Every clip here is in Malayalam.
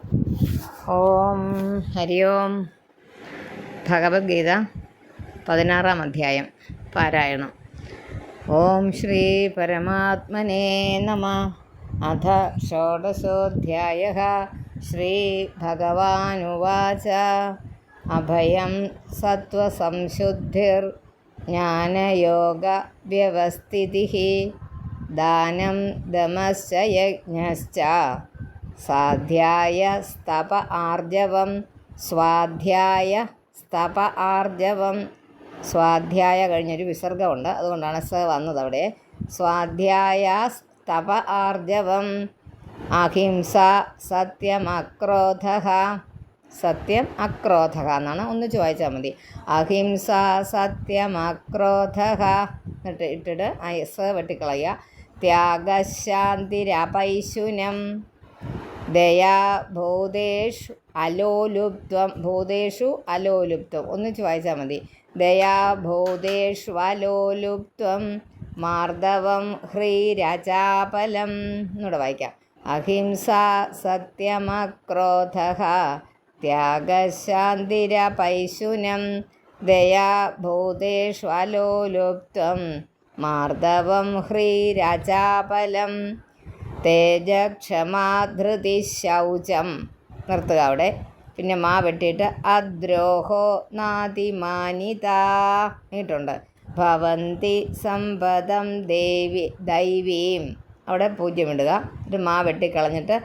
ഓം ഹരി ഓം. ഭഗവത്ഗീത 16-ാം അധ്യായം പാരായണം. ഓം ശ്രീ പരമാത്മനേ നമഃ. അഥ ഷോഡശോऽധ്യായഃ. ശ്രീ ഭഗവാനുവാച. അഭയം സത്വസംശുദ്ധിർ ജ്ഞാനയോഗവ്യവസ്ഥിതിഃ ദാനം ദമശ്ച യജ്ഞശ്ച സ്വാധ്യായ സ്തപ ആർജവം. സ്വാധ്യായ കഴിഞ്ഞൊരു വിസർഗമുണ്ട്, അതുകൊണ്ടാണ് സ വന്നത് അവിടെ. സ്വാധ്യായ സ്തപ ആർജവം. അഹിംസ സത്യം അക്രോധഃ എന്നാണ്, ഒന്നിച്ച് വായിച്ചാൽ മതി. അഹിംസ സത്യം അക്രോധഃ ഇട്ടിട്ട് സ വെട്ടിക്കളയുക. ത്യാഗശാന്തിരപൈശുനം. ദയാ ഭൂതേഷു അലോലുപ്ത്വം ഒന്നിച്ച് വായിച്ചാൽ മതി. ദയാ ഭൂതേഷു അലോലുപ്ത്വം. മാർദ്ദവം ഹ്രീരചാപലം എന്നൂടെ വായിക്കാം. അഹിംസ സത്യമക്രോധഃ ത്യാഗശാന്തിരപൈശുനം. ദയാ ഭൂതേഷു അലോലുപ്ത്വം. മാർദ്ദവം ഹ്രീരചാപലം. തേജക്ഷമാ ധൃതി ശൗചം. നിർത്തുക അവിടെ. പിന്നെ മാ വെട്ടിയിട്ട് അദ്രോഹോ നാതിമാനിത ഇട്ടുണ്ട്. ഭവന്തി സമ്പദം ദൈവീം അവിടെ പൂജ്യം ഇടുക. എന്നിട്ട് മാ വെട്ടിക്കളഞ്ഞിട്ട്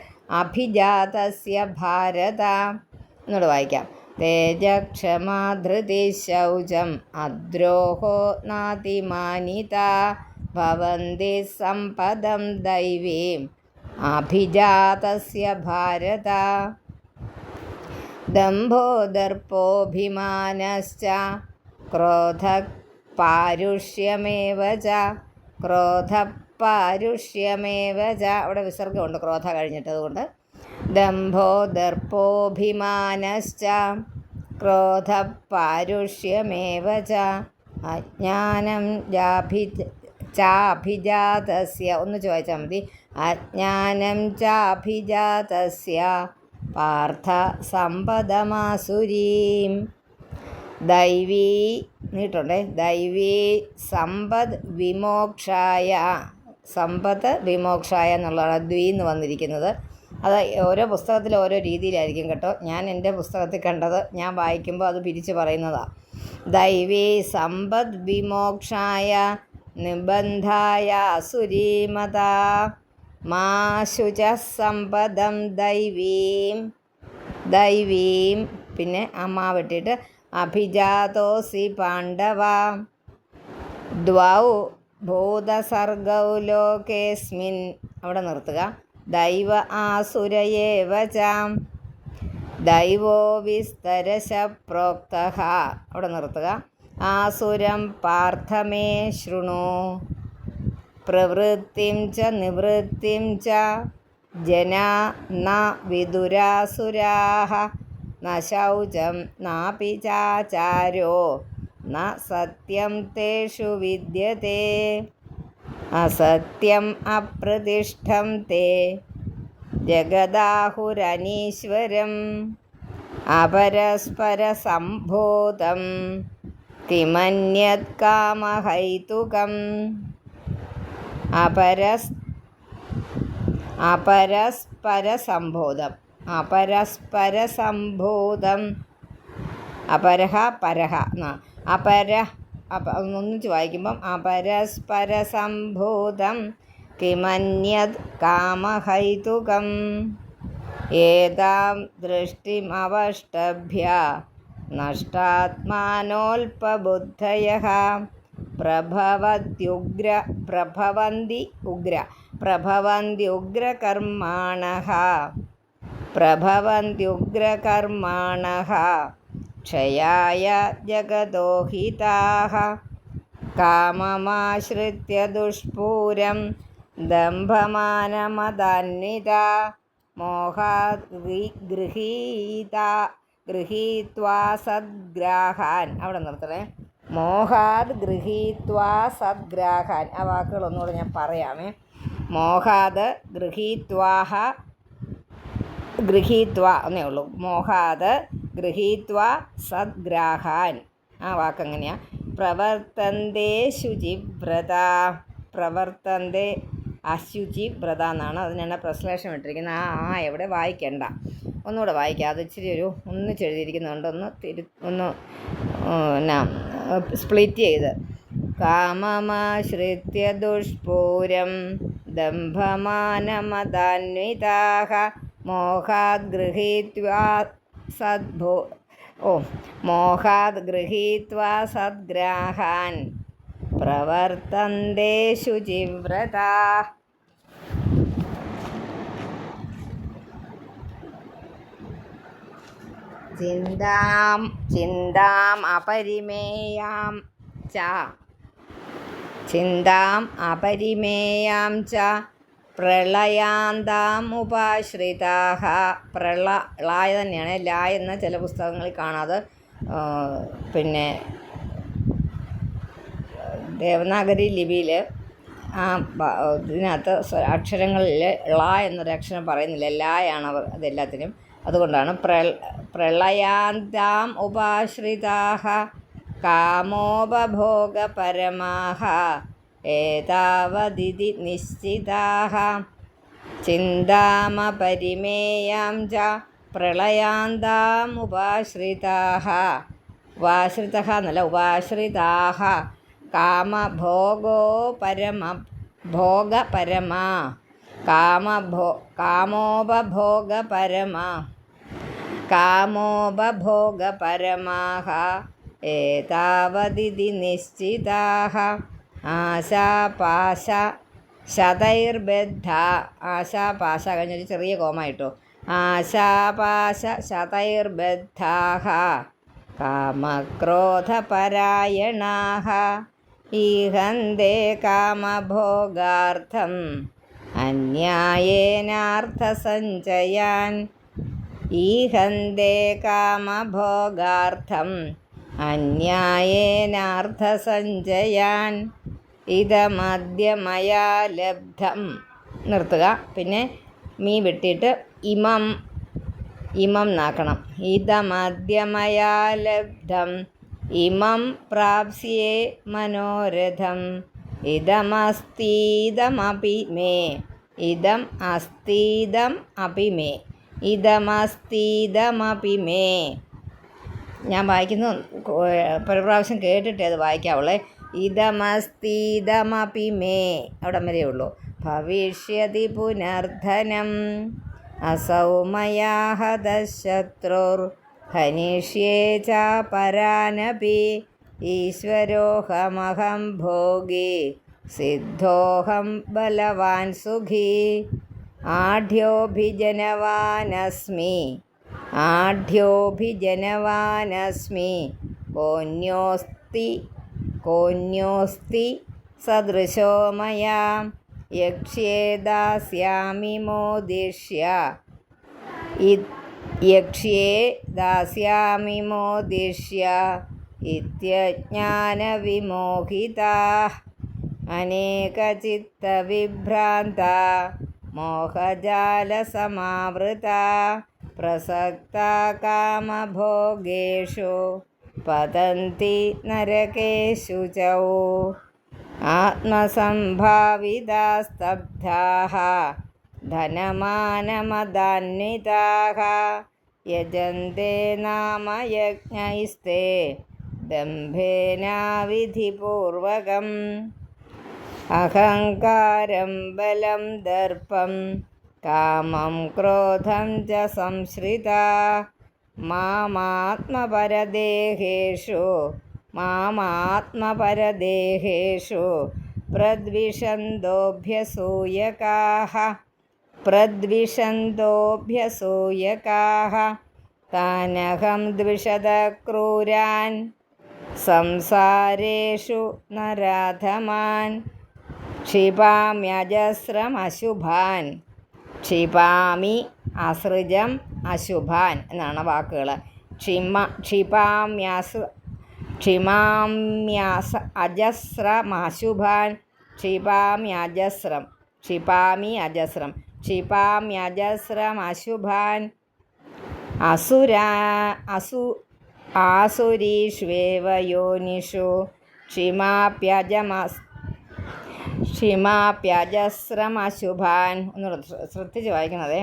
അഭിജാതസ്യ ഭാരത എന്നോട് വായിക്കാം. തേജക്ഷമാ ധൃതി ശൗചം അദ്രോഹോ നാതിമാനിത ഭവന്തി സമ്പദം ദൈവീം അഭിജാതസ്യ ഭാരത. ദംഭോ ദർപ്പോഭിമാനശ്ച ക്രോധഃ പാരുഷ്യമേവ ച അവിടെ വിസർഗമുണ്ട് ക്രോധ കഴിഞ്ഞിട്ട്, അതുകൊണ്ട് ദംഭോ ദർപ്പോഭിമാനശ്ച ക്രോധഃ പാരുഷ്യമേവ ച അജ്ഞാനം ചാഭിജാതസ്യ ഒന്നിച്ച് വായിച്ചാൽ മതി. അജ്ഞാനം ചാഭിജാതസ്യ പാർത്ഥ സമ്പദമാസുരീം. ദൈവീ നീട്ടുണ്ടേ. ദൈവീ സമ്പദ് വിമോക്ഷായ എന്നുള്ളതാണ് ദ്വീന്ന് വന്നിരിക്കുന്നത്. അത് ഓരോ പുസ്തകത്തിൽ ഓരോ രീതിയിലായിരിക്കും കേട്ടോ. ഞാൻ എൻ്റെ പുസ്തകത്തിൽ കണ്ടത് ഞാൻ വായിക്കുമ്പോൾ അത് പിരിച്ച് പറയുന്നതാണ്. ദൈവീ സമ്പദ് വിമോക്ഷായ നിബന്ധായ അസുരീമത മാ ശുച സമ്പദം ദൈവീം പിന്നെ അമ്മ വെട്ടിയിട്ട് അഭിജാതോസി പാണ്ഡവ. ദ്വൗ ഭൂതസർഗൗ ലോകേസ്മിൻ അവിടെ നിർത്തുക. ദൈവ ആസുരയേവ ച ദൈവോ വിസ്തരശ പ്രോക്തഃ അവിടെ നിർത്തുക. ആസുരം പാർത്ഥമേ ശൃണു. പ്രവൃത്തിം ച നിവൃത്തിം ച ജനാ ന വിദുരാസുരാഃ. ന ശൗചം നാപി ചാചാരോ ന സത്യം തേഷു വിദ്യത്തെ. അസത്യം അപ്രതിഷ്ഠം തേ ജഗദാഹുരനീശ്വരം. അപരസ്പരസംഭൂതം കിമന്യത് കാമഹൈതുകം. അപരസ്പരസംഭൂതം അപരഹ പരഹ ഒന്നിച്ച് വായിക്കുമ്പം അപരസ്പരസംഭൂതം കിമന്യത് കാമഹൈതുകം. ഏതാം ദൃഷ്ടിമവഷ്ടഭ്യ നഷ്ടാത്മാനോൽപബുദ്ധയഃ പ്രഭവന്ത്യുഗ്രകർമാണഃ ക്ഷയായ ജഗതോ ഹിതാഃ. കാമമാശ്രിത്യ ദുഷ്പൂരം ദംഭമാനമദാന്വിതാ മോഹാത് ഗൃഹീത്വാ സദ്ഗ്രാഹാൻ അവിടെ നിർത്തണേ. മോഹാത് ഗൃഹീത്വാ സദ്ഗ്രാഹാൻ ആ വാക്കുകൾ ഒന്നുകൂടെ ഞാൻ പറയാമേ. മോഹാത് ഗൃഹീത്വ എന്നേ ഉള്ളൂ. മോഹാത് ഗൃഹീത്വ സദ്ഗ്രാഹാൻ. ആ വാക്കെങ്ങനെയാണ്? പ്രവർത്തന്തേ ശുചിവ്രത. പ്രവർത്തന്തേ അശുചിവ്രത എന്നാണ് അതിനാണ് പ്രശ്ലേഷം ഇട്ടിരിക്കുന്നത്. എവിടെ വായിക്കണ്ട, ഒന്നുകൂടെ വായിക്കാം. അത് ഇച്ചിരി ഒന്നിച്ചെഴുതിയിരിക്കുന്നുണ്ട്. ഒന്ന് എന്നാ സ്പ്ലിറ്റ് ചെയ്ത്. കാമമാശ്രിത്യ ദുഷ്പൂരം ദംഭമാനമദാന്വിതാഃ മോഹാത് ഗൃഹീത്വാ സദ്ഗ്രാഹാൻ പ്രവർത്തന്തേ ശുചിവ്രതാഃ. ചിന്താം അപരിമേയാം ച പ്രളയാന്താം ഉപാശ്രിതാഃ. ളായ തന്നെയാണ്, ലാ എന്ന ചില പുസ്തകങ്ങളിൽ കാണാതെ. പിന്നെ ദേവനാഗരി ലിപിയിൽ ഇതിനകത്ത് അക്ഷരങ്ങളിൽ ള എന്നൊരു അക്ഷരം പറയുന്നില്ല, ലായാണ് അതെല്ലാത്തിനും. അതുകൊണ്ടാണ് പ്രളയാന്താം ഉപാശ്രിതാഃ കാമോപഭോഗപരമാഃ ഏതാവദിതി നിശ്ചിതാഃ. ചിന്താമപരിമേയാം ച പ്രളയാന്താം ഉപാശ്രിതാഃ. ഉപാശ്രിതഃ എന്നല്ല, ഉപാശ്രിതാഃ. കാമോപഭോഗപരമാ കാമോപഭോഗപരമാഃ ഏതാവദിതി നിശ്ചിതാഃ. ആശാപാശ ശതൈർബദ്ധ. ആശാപാശ കഴിഞ്ഞൊരു ചെറിയ കോമ ഇട്ടു. ആശാപാശ ശതൈർബദ്ധാഃ കാമക്രോധപരായണാഃ ഈഹന്തെ കാമഭോഗാർത്ഥം അന്യായേനാർത്ഥസഞ്ചയാൻ. ഈഹന്തെ കാമഭോഗാർത്ഥം അന്യായേനാർത്ഥസഞ്ചയാൻ. ഇതമദ്യ മയാ ലബ്ധം. നിർത്തുക. പിന്നെ മീ വിട്ടിട്ട് ഇമം നാക്കണം. ഇതമദ്യ മയാ ലബ്ധം ഇമം പ്രാപ്സ്യേ മനോരഥം. ഇതമസ്തീദമപി മേ. ഇതം അസ്തീദം അപി മേ. ഇതമസ്തീദമപി മേ. ഞാൻ വായിക്കുന്നു, പല പ്രാവശ്യം കേട്ടിട്ടേ അത് വായിക്കാവുള്ളേ. ഇതമസ്തീദമപി മേ, അവിടം വരെയേ ഉള്ളൂ. ഭവിഷ്യതി പുനർധനം അസൗ മയാ ഹതഃശത്രുർ ഹനിഷ്യേ ചാപരാനപി ഈശ്വരോഹമഹം ഭോഗി സിദ്ധോഹം ബലവാൻ സുഖീ. ആഢ്യോഭിജനവാനസ്മി കോന്യോസ്തി സദൃശോ മയാ. യക്ഷ്യേ ദാസ്യാമി മോദിഷ്യ ഇത്യജ്ഞാനവിമോഹിതാഃ. അനേകചിത്തവിഭ്രാന്താ മോഹജാലസമാവൃതാ പ്രസക്താ കാമഭോഗേഷു പതന്തി നരകേഷു ച. ആത്മസംഭാവിതാ സ്തബ്ധാഃ ധനമാനമദാന്വിതാഃ യജന്തെ നാമ യജ്ഞൈസ്തേ ദംഭേന വിധിപൂർവകം. അഹങ്കാരം ബലം ദർപ്പം കാമം ക്രോധം ച സംശ്രിതാ മാമാത്മപരദേഹേഷു പ്രദ്വിഷന്തോഭ്യസൂയകാഃ. താനഹം ദ്വിഷദക്രൂരാൻ സംസാരേഷു നരാധമാൻ. ക്ഷിപാമ്യജസ്രമശുഭാൻ. ക്ഷിപാമി അസൃജം അശുഭാൻ എന്നാണ് വാക്കുകൾ. അജസ്രമശുഭാൻ. ക്ഷിപാമി അജസ്രം. ക്ഷിപാമ്യജസ്രമശുഭാൻ ആസുരീഷ്വേവ യോനിഷു ക്ഷിമാപ്യജസ്രമശുഭാൻ. ഒന്നുകൂടെ ശ്രദ്ധിച്ച് വായിക്കുന്നത്.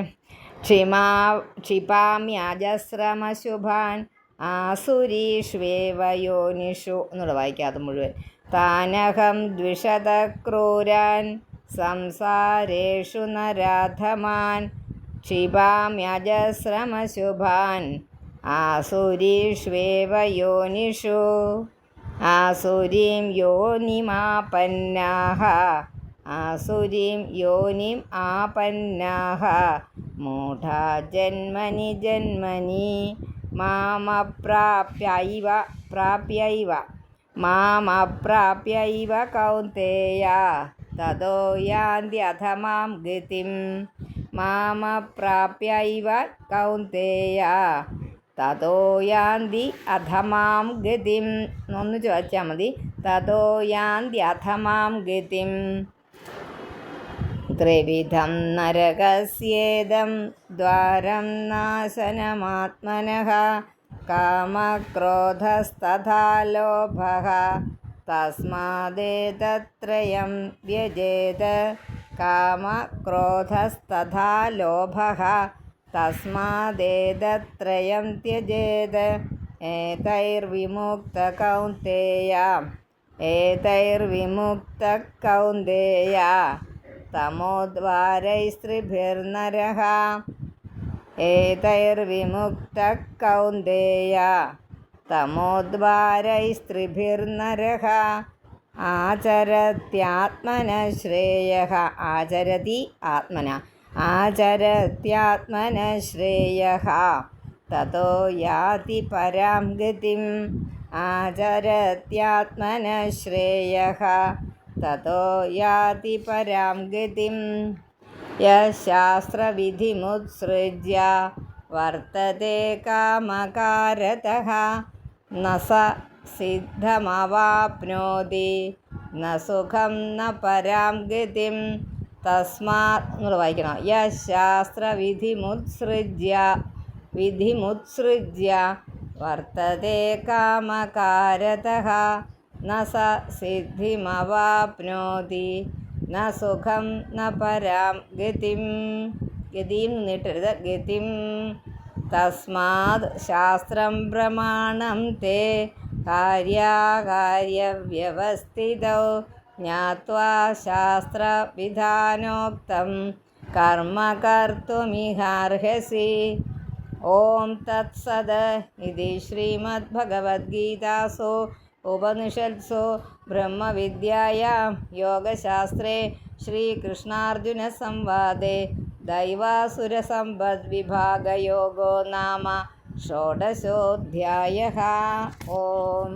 ക്ഷിപാമ്യജസ്രമശുഭാൻ ആസുരീഷ്വേവ യോനിഷു. ഒന്നുകൂടെ വായിക്കാതെ മുഴുവൻ. താനഹം ദ്വിഷതക്രൂരാൻ സംസാരേഷു നരാധമാൻ ക്ഷിപാമ്യജസ്രമശുഭാൻ ആസുരീഷ്വേവ യോനിഷു. ആസുരീം യോനിമാപന്നാഃ മൂഢാ ജന്മനി ജന്മനി മാമപ്രാപ്യൈവ കൗന്തെയ തതോ യാന്ത്യധമാം ഗതിം. മാമപ്രാപ്യൈവ കൗന്തെയ തതോ യാന്തി അധമാം ഗതിം. ഒന്ന് ചോദിച്ചാൽ മതി. തതോ യാന്തി അധമാം ഗതിം. ത്രിവിധം നരകസ്യേദം ദ്വാരം നാശനമാത്മനഃ കാമക്രോധസ്തഥാ ലോഭഃ തസ്മാദേതത്രയം വ്യജേത്. കാമക്രോധസ്തഥാ ലോഭഃ തസ്മാദേതത്രയം ത്യജേത്. ഏതൈർവിമുക്തഃ കൗന്തെയ തമോദ്വാരൈസ്ത്രിഭിർനരഃ. ഏതൈർവിമുക്തഃ കൗന്തെയ തമോദ്വാരൈസ്ത്രിഭിർനരഃ. ആചരത്യാത്മനഃ ശ്രേയഃ. ആചരത്യാത്മനഃ ശ്രേയഃ തതോ യാതി പരാം ഗതിം. ആചരത്യാത്മനഃ ശ്രേയഃ തതോ യാതി പരാം ഗതിം. യശാസ്ത്രവിധിമുത്സൃജ്യ വർത്തതേ കാമകാരതഃ ന സ സിദ്ധമവാപ്നോതി ന സുഖം ന പരാം ഗതിം. തസ്മാത് നിങ്ങൾ വായിക്കണം. യശാസ്ത്രവിധിമുത്സൃജ്യ വർത്തതേ കാമകാരതഃ ന സ സിദ്ധിമവാപ്നോതി ന സുഖം ന പരാം ഗതിം. ഗതിം നീട്ടരുത്, ഗതിം. തസ്മാത് ശാസ്ത്രം പ്രമാണം തേ കാര്യാകാര്യവ്യവസ്ഥിതൗ ജ്ഞാത്വാ ശാസ്ത്രവിധാനോക്തം കർമ്മ കർത്തുമിഹാർഹസി. ഓം തത്സത്. ഇതി ശ്രീമദ്ഭഗവദ്ഗീതാസു ഉപനിഷത്സു ബ്രഹ്മവിദ്യായാം യോഗശാസ്ത്രേ ശ്രീകൃഷ്ണാർജുനസംവാദേ ദൈവാസുരസമ്പദ്വിഭാഗയോഗോ നാമ ഷോഡശോऽധ്യായഃ. ഓം.